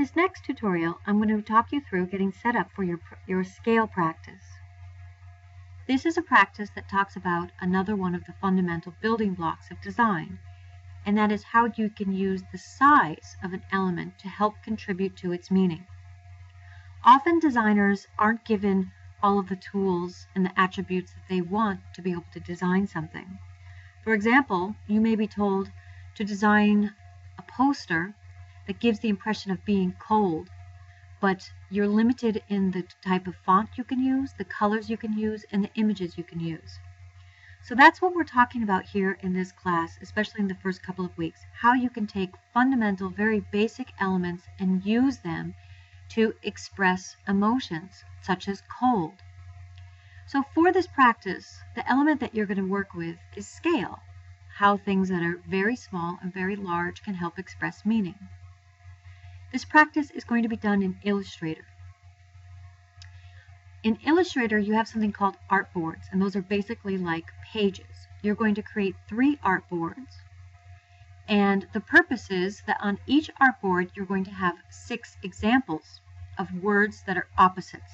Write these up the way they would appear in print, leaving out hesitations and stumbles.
this next tutorial, I'm going to talk you through getting set up for your scale practice. This is a practice that talks about another one of the fundamental building blocks of design, and that is how you can use the size of an element to help contribute to its meaning. Often designers aren't given all of the tools and the attributes that they want to be able to design something. For example, you may be told to design a poster that gives the impression of being cold, but you're limited in the type of font you can use, the colors you can use, and the images you can use. So that's what we're talking about here in this class, especially in the first couple of weeks, how you can take fundamental, very basic elements and use them to express emotions, such as cold. So for this practice, the element that you're going to work with is scale, how things that are very small and very large can help express meaning. This practice is going to be done in Illustrator. In Illustrator, you have something called artboards, and those are basically like pages. You're going to create 3 artboards, and the purpose is that on each artboard, you're going to have 6 examples of words that are opposites.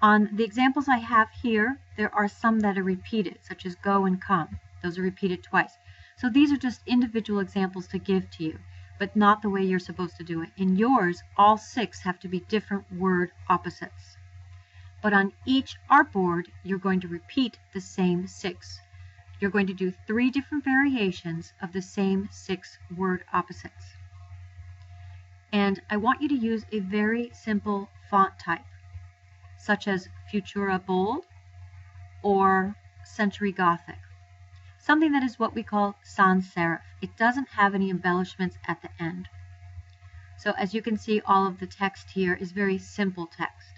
On the examples I have here, there are some that are repeated, such as go and come. Those are repeated twice. So these are just individual examples to give to you, but not the way you're supposed to do it. In yours, all 6 have to be different word opposites. But on each artboard, you're going to repeat the same 6. You're going to do 3 different variations of the same 6 word opposites. And I want you to use a very simple font type, such as Futura Bold or Century Gothic. Something that is what we call sans serif. It doesn't have any embellishments at the end. So as you can see, all of the text here is very simple text.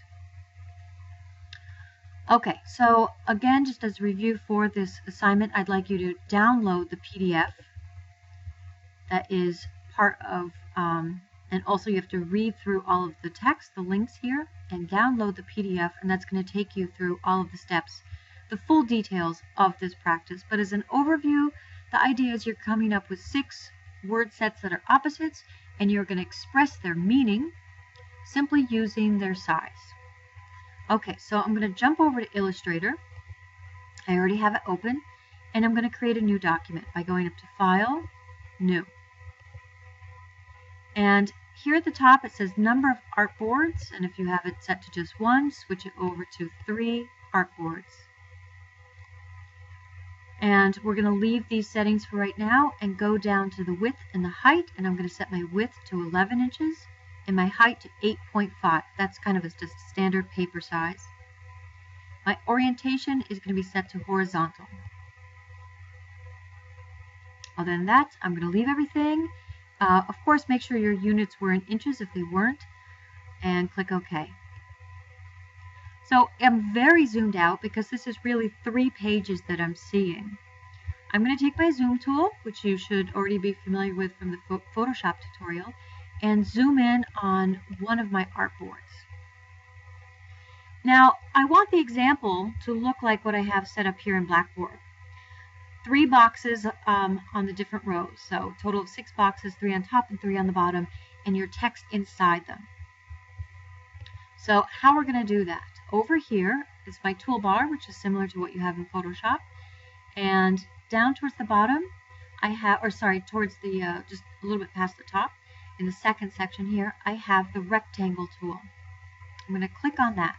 Okay, so again, just as a review for this assignment, I'd like you to download the PDF that is part of, and also you have to read through all of the text, the links here, and download the PDF, and that's going to take you through all of the steps, the full details of this practice. But as an overview, the idea is you're coming up with 6 word sets that are opposites, and you're going to express their meaning simply using their size. Okay, so I'm going to jump over to Illustrator. I already have it open, and I'm going to create a new document by going up to File, New. And here at the top it says number of artboards, and if you have it set to just 1, switch it over to 3 artboards. And we're going to leave these settings for right now and go down to the width and the height, and I'm going to set my width to 11 inches and my height to 8.5. That's kind of just a standard paper size. My orientation is going to be set to horizontal. Other than that, I'm going to leave everything. Of course, make sure your units were in inches if they weren't, and click OK. So I'm very zoomed out because this is really 3 pages that I'm seeing. I'm going to take my zoom tool, which you should already be familiar with from the Photoshop tutorial, and zoom in on one of my artboards. Now, I want the example to look like what I have set up here in Blackboard. 3 boxes on the different rows, so total of 6 boxes, 3 on top and 3 on the bottom, and your text inside them. So how we're going to do that? Over here is my toolbar, which is similar to what you have in Photoshop, and down towards the bottom, towards the just a little bit past the top, in the second section here, I have the rectangle tool. I'm going to click on that.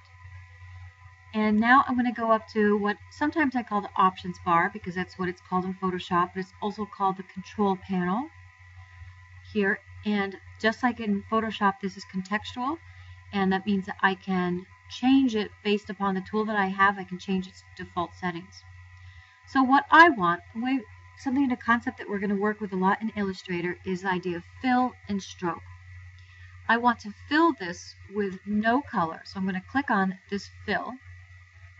And now I'm going to go up to what sometimes I call the options bar, because that's what it's called in Photoshop, but it's also called the control panel here. And just like in Photoshop, this is contextual, and that means that I can change it based upon the tool that I have. I can change its default settings. So what I want, something in a concept that we're going to work with a lot in Illustrator, is the idea of fill and stroke. I want to fill this with no color, so I'm going to click on this fill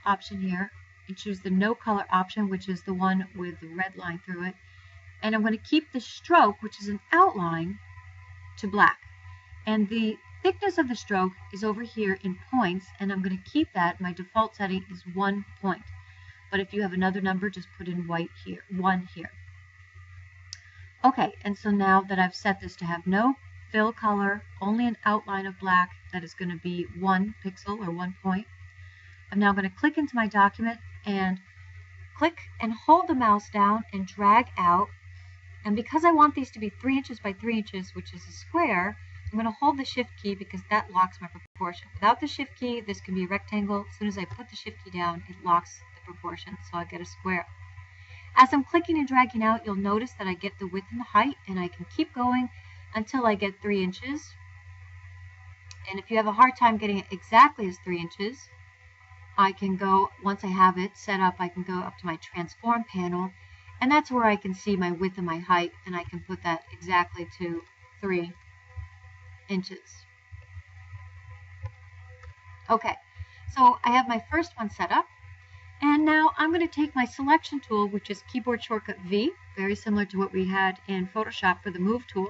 option here and choose the no color option, which is the one with the red line through it, and I'm going to keep the stroke, which is an outline, to black, and the thickness of the stroke is over here in points, and I'm going to keep that. My default setting is 1 point, but if you have another number, just put in white here, 1 here. Okay, and so now that I've set this to have no fill color, only an outline of black that is going to be 1 pixel or 1 point. I'm now going to click into my document and click and hold the mouse down and drag out. And because I want these to be 3 inches by 3 inches, which is a square, I'm going to hold the shift key because that locks my proportion. Without the shift key, this can be a rectangle. As soon as I put the shift key down, it locks the proportion, so I get a square. As I'm clicking and dragging out, you'll notice that I get the width and the height, and I can keep going until I get 3 inches. And if you have a hard time getting it exactly as 3 inches, I can go, once I have it set up, I can go up to my transform panel, and that's where I can see my width and my height, and I can put that exactly to 3 inches. Okay, so I have my first one set up, and now I'm going to take my selection tool, which is keyboard shortcut V, very similar to what we had in Photoshop for the move tool,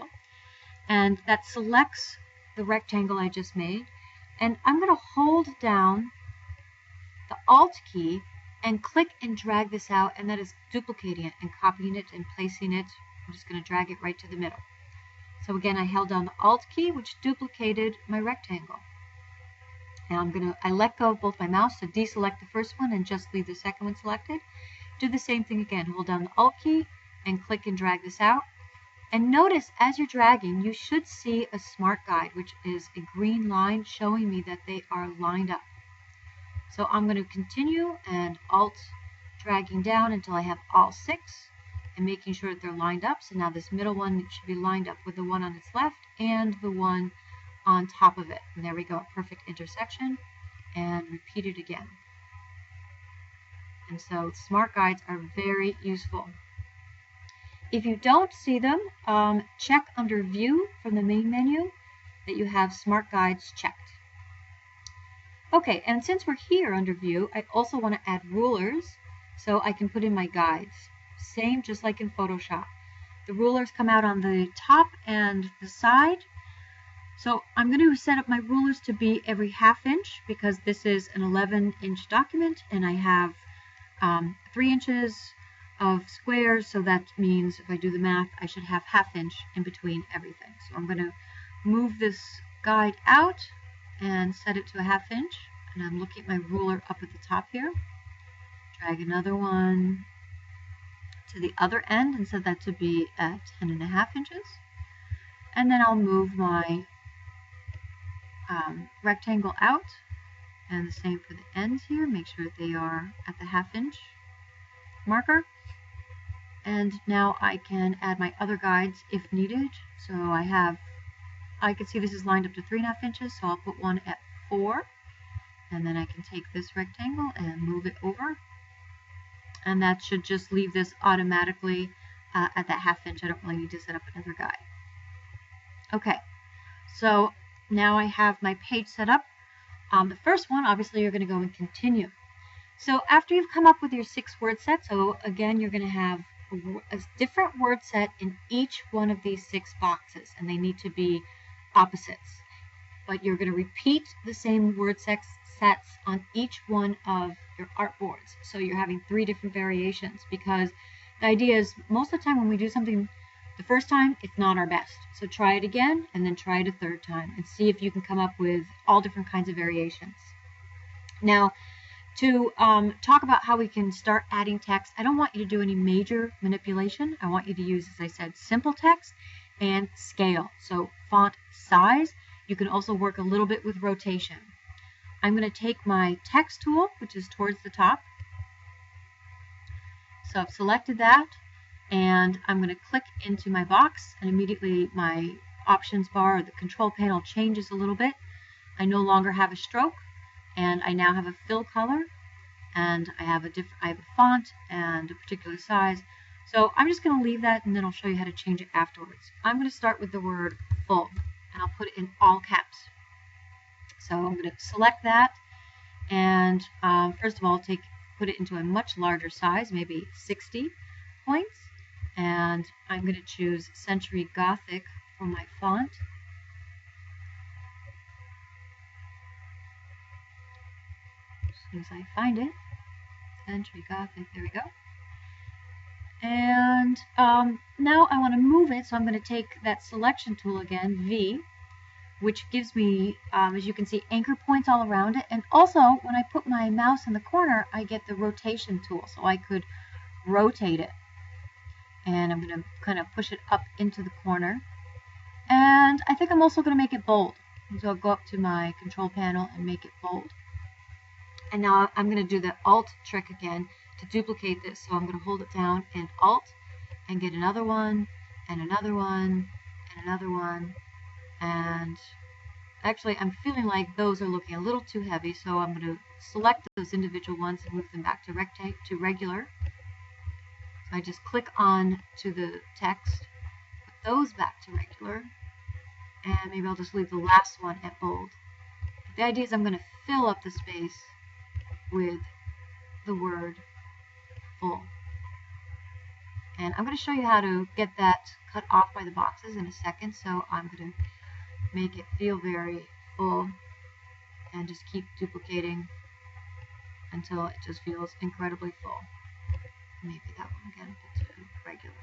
and that selects the rectangle I just made, and I'm going to hold down the Alt key and click and drag this out, and that is duplicating it and copying it and placing it. I'm just going to drag it right to the middle. So again, I held down the Alt key, which duplicated my rectangle. And I let go of both my mouse to deselect the first one and just leave the second one selected. Do the same thing again. Hold down the Alt key and click and drag this out. And notice as you're dragging, you should see a smart guide, which is a green line showing me that they are lined up. So I'm going to continue and Alt dragging down until I have all 6 and making sure that they're lined up. So now this middle one should be lined up with the one on its left and the one on top of it. And there we go, a perfect intersection. And repeat it again. And so smart guides are very useful. If you don't see them, check under View from the main menu that you have smart guides checked. Okay, and since we're here under View, I also want to add rulers so I can put in my guides. Same, just like in Photoshop. The rulers come out on the top and the side. So I'm going to set up my rulers to be every ½ inch because this is an 11-inch document and I have 3 inches of squares, so that means if I do the math, I should have ½ inch in between everything. So I'm going to move this guide out and set it to a ½ inch, and I'm looking at my ruler up at the top here. Drag another one to the other end and set that to be at 10½ inches. And then I'll move my rectangle out, and the same for the ends here. Make sure that they are at the ½ inch marker. And now I can add my other guides if needed. So I can see this is lined up to 3½ inches, so I'll put one at 4. And then I can take this rectangle and move it over. And that should just leave this automatically at that ½ inch. I don't really need to set up another guide. Okay, so now I have my page set up. The first one, obviously, you're going to go and continue. So after you've come up with your 6 word set, so again, you're going to have a different word set in each one of these 6 boxes, and they need to be opposites. But you're going to repeat the same word sets on each one of your artboards. So you're having 3 different variations, because the idea is most of the time when we do something the first time, it's not our best. So try it again and then try it a 3rd time and see if you can come up with all different kinds of variations. Now, to talk about how we can start adding text, I don't want you to do any major manipulation. I want you to use, as I said, simple text and scale. So font size. You can also work a little bit with rotation. I'm going to take my text tool, which is towards the top. So I've selected that, and I'm going to click into my box, and immediately my options bar or the control panel changes a little bit. I no longer have a stroke, and I now have a fill color, and I have a font and a particular size. So I'm just going to leave that, and then I'll show you how to change it afterwards. I'm going to start with the word full, and I'll put it in all caps. So I'm going to select that, and first of all, put it into a much larger size, maybe 60 points, and I'm going to choose Century Gothic for my font. As soon as I find it, Century Gothic, there we go. And now I want to move it, so I'm going to take that selection tool again, V, which gives me, as you can see, anchor points all around it. And also, when I put my mouse in the corner, I get the rotation tool, so I could rotate it. And I'm going to kind of push it up into the corner. And I think I'm also going to make it bold. So I'll go up to my control panel and make it bold. And now I'm going to do the Alt trick again to duplicate this. So I'm going to hold it down and Alt and get another one and another one and another one. And actually I'm feeling like those are looking a little too heavy, so I'm going to select those individual ones and move them back to regular. So I just click on to the text, put those back to regular, and maybe I'll just leave the last one at bold. But the idea is I'm going to fill up the space with the word full. And I'm going to show you how to get that cut off by the boxes in a second, so I'm going to make it feel very full and just keep duplicating until it just feels incredibly full. Maybe that one again, put to regular.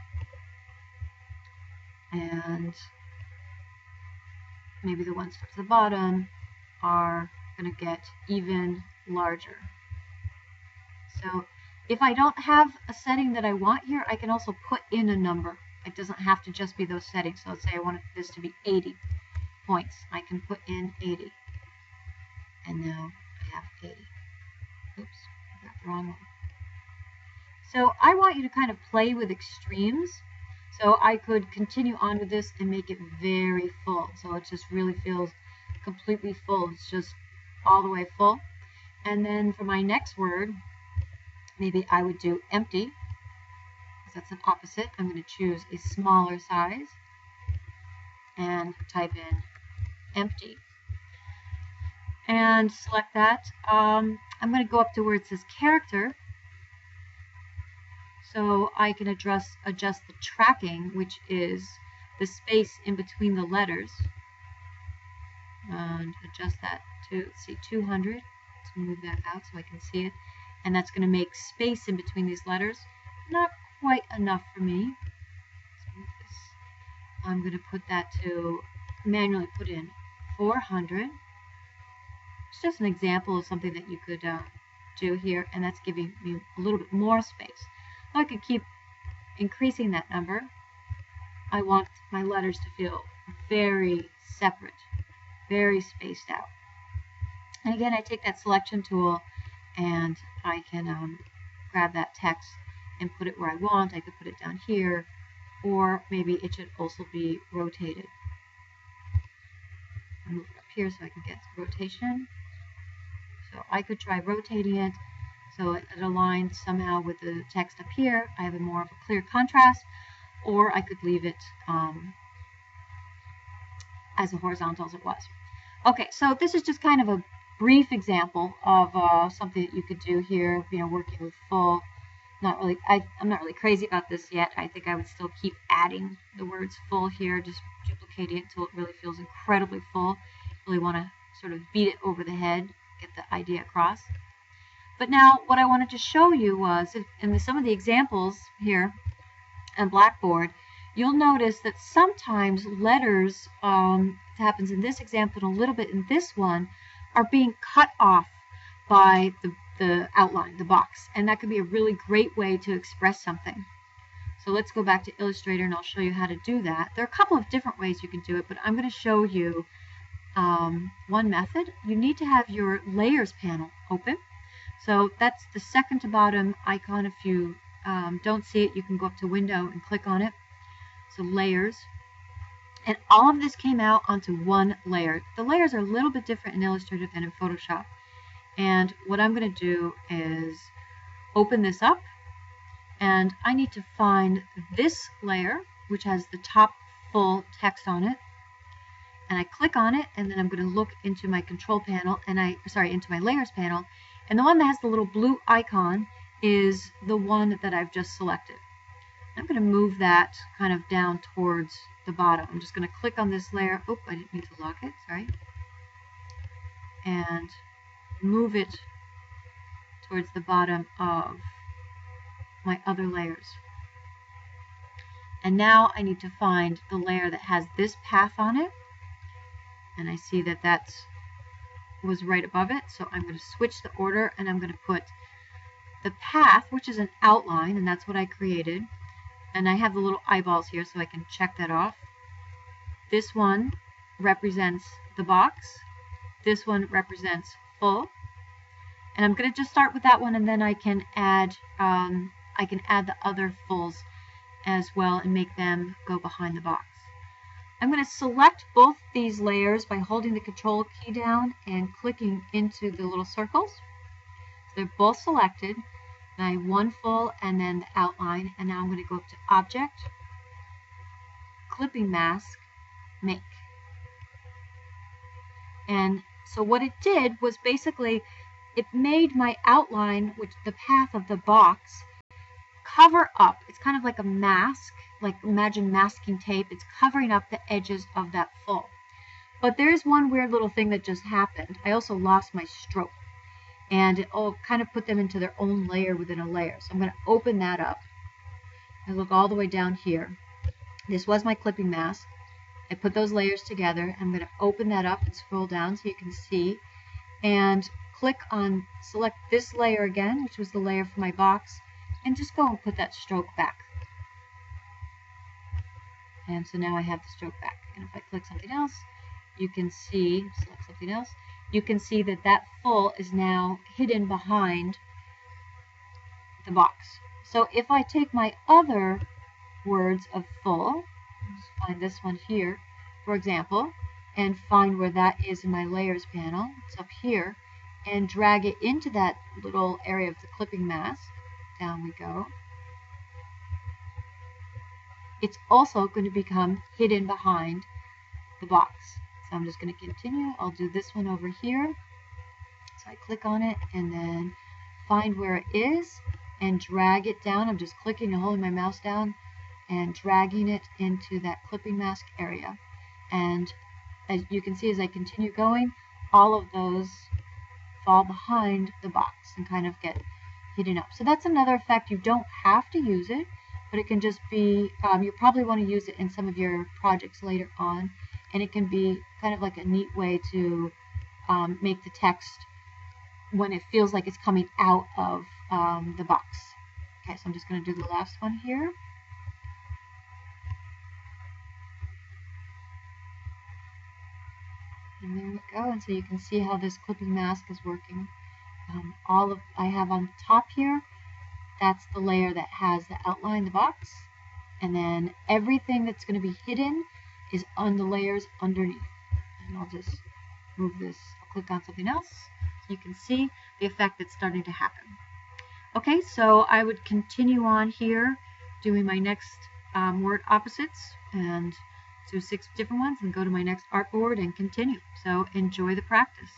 And maybe the ones towards the bottom are going to get even larger. So if I don't have a setting that I want here, I can also put in a number. It doesn't have to just be those settings. So let's say I want this to be 80 points. I can put in 80. And now I have 80. Oops, I got the wrong one. So I want you to kind of play with extremes. So I could continue on with this and make it very full. So it just really feels completely full. It's just all the way full. And then for my next word, maybe I would do empty, because that's an opposite. I'm going to choose a smaller size and type in empty. And select that. I'm going to go up to where it says character, so I can adjust the tracking, which is the space in between the letters, and adjust that to, let's see, 200, to move that out so I can see it. And that's going to make space in between these letters. Not quite enough for me. Let's move this. I'm going to put that to, manually put in 400. It's just an example of something that you could do here, and that's giving me a little bit more space. So I could keep increasing that number. I want my letters to feel very separate, very spaced out. And again, I take that selection tool and I can grab that text and put it where I want. I could put it down here, or maybe it should also be rotated. I'll move it up here so I can get rotation. So I could try rotating it so it aligns somehow with the text up here. I have a more of a clear contrast, or I could leave it as horizontal as it was. Okay, so this is just kind of a brief example of something that you could do here, working with full. I'm not really crazy about this yet. I think I would still keep adding the words full here, just duplicating it until it really feels incredibly full. Really want to sort of beat it over the head, get the idea across. But now what I wanted to show you was, in some of the examples here on Blackboard, you'll notice that sometimes letters, it happens in this example and a little bit in this one, are being cut off by the outline, the box. And that could be a really great way to express something. So let's go back to Illustrator and I'll show you how to do that. There are a couple of different ways you can do it, but I'm going to show you one method. You need to have your Layers panel open. So that's the second to bottom icon. If you don't see it, you can go up to Window and click on it. So Layers. And all of this came out onto one layer. The layers are a little bit different in Illustrator than in Photoshop. And what I'm going to do is open this up. And I need to find this layer, which has the top full text on it. And I click on it, and then I'm going to look into my control panel, and into my Layers panel. And the one that has the little blue icon is the one that I've just selected. I'm going to move that kind of down towards the bottom. I'm just going to click on this layer. Oh, I didn't mean to lock it, sorry. And move it towards the bottom of my other layers. And now I need to find the layer that has this path on it. And I see that that was right above it. So I'm going to switch the order and I'm going to put the path, which is an outline, and that's what I created. And I have the little eyeballs here so I can check that off. This one represents the box. This one represents full. And I'm going to just start with that one, and then I can add the other fulls as well and make them go behind the box. I'm going to select both these layers by holding the Control key down and clicking into the little circles. So they're both selected. And I have one full and then the outline. And now I'm going to go up to Object, Clipping Mask, Make. And so what it did was basically it made my outline, which the path of the box, cover up. It's kind of like a mask, like imagine masking tape. It's covering up the edges of that full. But there's one weird little thing that just happened. I also lost my stroke, and it all kind of put them into their own layer within a layer. So I'm going to open that up and look all the way down here. This was my clipping mask. I put those layers together. I'm going to open that up and scroll down so you can see, and select this layer again, which was the layer for my box, and just go and put that stroke back. And so now I have the stroke back. And if I click something else, you can see, select something else, you can see that that full is now hidden behind the box. So if I take my other words of full, just find this one here, for example, and find where that is in my layers panel, it's up here, and drag it into that little area of the clipping mask, down we go. It's also going to become hidden behind the box. So I'm just going to continue. I'll do this one over here. So I click on it and then find where it is and drag it down. I'm just clicking and holding my mouse down and dragging it into that clipping mask area. And as you can see, as I continue going, all of those fall behind the box and kind of get hidden up. So that's another effect. You don't have to use it, but it can just be, you probably want to use it in some of your projects later on, and it can be kind of like a neat way to make the text when it feels like it's coming out of the box. Okay, so I'm just going to do the last one here. And there we go, and so you can see how this clipping mask is working. I have on the top here, that's the layer that has the outline, the box, and then everything that's going to be hidden is on the layers underneath. And I'll just move this, I'll click on something else, so you can see the effect that's starting to happen. Okay, so I would continue on here doing my next word opposites and do 6 different ones and go to my next artboard and continue. So enjoy the practice.